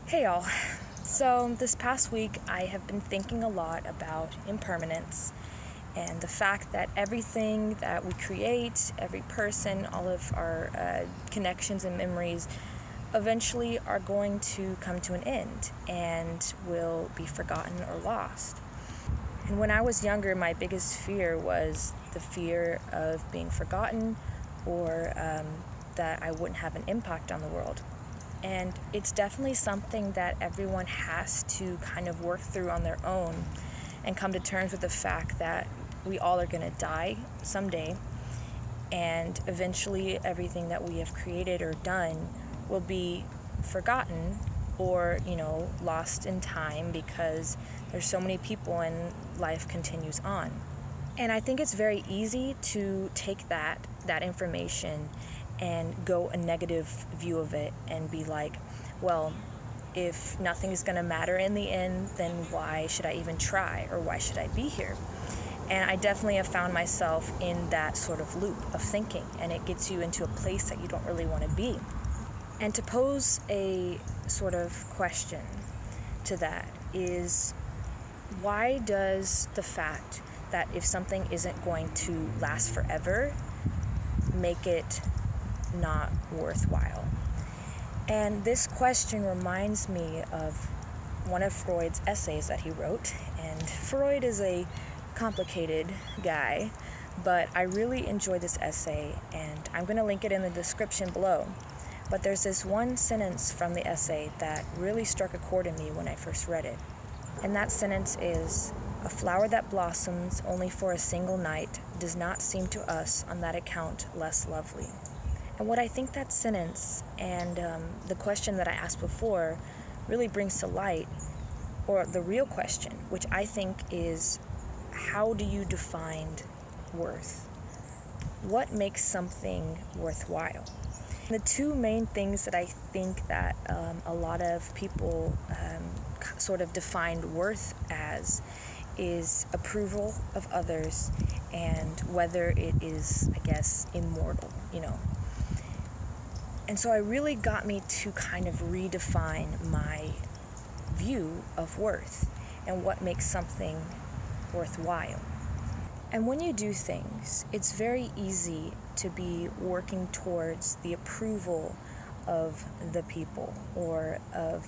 Hey y'all. So this past week I have been thinking a lot about impermanence and the fact that everything that we create, every person, all of our connections and memories eventually are going to come to an end and will be forgotten or lost. And when I was younger, my biggest fear was the fear of being forgotten or that I wouldn't have an impact on the world. And it's definitely something that everyone has to kind of work through on their own and come to terms with the fact that we all are going to die someday, and eventually everything that we have created or done will be forgotten or, lost in time because there's so many people and life continues on. And I think it's very easy to take that information and go a negative view of it and be like, well, if nothing is going to matter in the end, then why should I even try, or why should I be here? And I definitely have found myself in that sort of loop of thinking, and it gets you into a place that you don't really want to be. And to pose a sort of question to that is, why does the fact that if something isn't going to last forever make it not worthwhile? And this question reminds me of one of Freud's essays that he wrote. And Freud is a complicated guy, but I really enjoyed this essay, and I'm going to link it in the description below. But there's this one sentence from the essay that really struck a chord in me when I first read it. And that sentence is, "A flower that blossoms only for a single night does not seem to us on that account less lovely." And what I think that sentence and the question that I asked before really brings to light, or the real question, which I think is, how do you define worth? What makes something worthwhile? The two main things that I think that a lot of people sort of define worth as is approval of others and whether it is, I guess, immortal, And so it really got me to kind of redefine my view of worth and what makes something worthwhile. And when you do things, it's very easy to be working towards the approval of the people or of,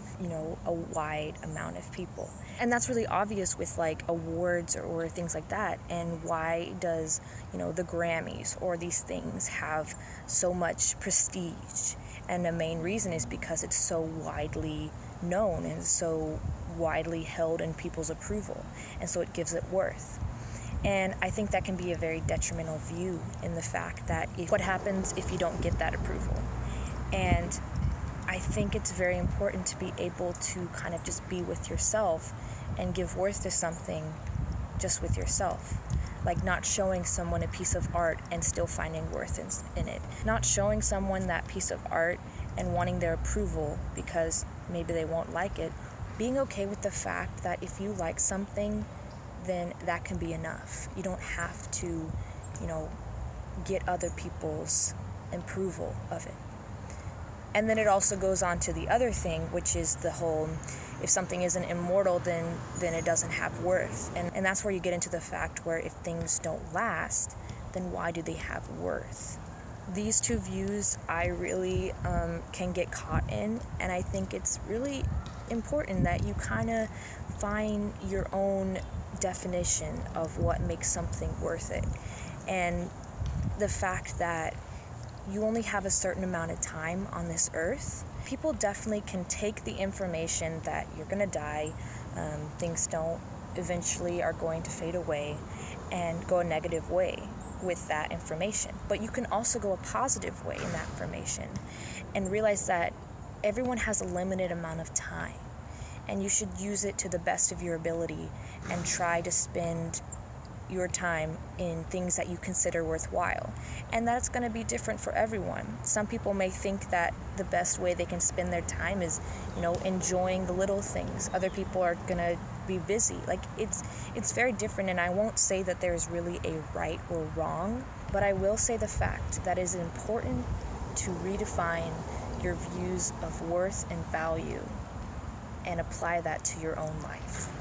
a wide amount of people. And that's really obvious with like awards or things like that. And why does, the Grammys or these things have so much prestige? And the main reason is because it's so widely known and so widely held in people's approval. And so it gives it worth. And I think that can be a very detrimental view in the fact that what happens if you don't get that approval? And I think it's very important to be able to kind of just be with yourself and give worth to something just with yourself. Like not showing someone a piece of art and still finding worth in it. Not showing someone that piece of art and wanting their approval because maybe they won't like it. Being okay with the fact that if you like something, then that can be enough. You don't have to, get other people's approval of it. And then it also goes on to the other thing, which is the whole, if something isn't immortal, then it doesn't have worth. And that's where you get into the fact where if things don't last, then why do they have worth? These two views I really can get caught in, and I think it's really important that you kind of find your own definition of what makes something worth it. And the fact that you only have a certain amount of time on this earth. People definitely can take the information that you're going to die, things don't eventually are going to fade away, and go a negative way with that information. But you can also go a positive way in that information and realize that everyone has a limited amount of time, and you should use it to the best of your ability and try to spend your time in things that you consider worthwhile. And that's going to be different for everyone. Some people may think that the best way they can spend their time is, enjoying the little things. Other people are going to be busy. Like it's very different, and I won't say that there's really a right or wrong, but I will say the fact that it is important to redefine your views of worth and value and apply that to your own life.